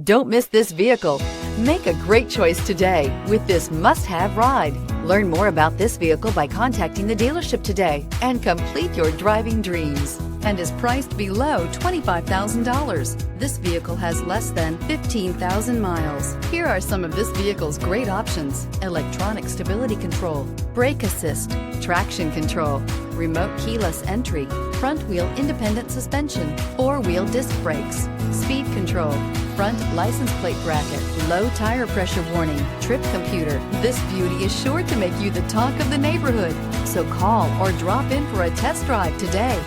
Don't miss this vehicle. Make a great choice today with this must-have ride. Learn more about this vehicle by contacting the dealership today and complete your driving dreams, and is priced below $25,000. This vehicle has less than 15,000 miles. Here are some of this vehicle's great options: electronic stability control, brake assist, traction control, remote keyless entry, front wheel independent suspension, four-wheel disc brakes, speed control, front license plate bracket, low tire pressure warning, trip computer. This beauty is sure to make you the talk of the neighborhood. So call or drop in for a test drive today.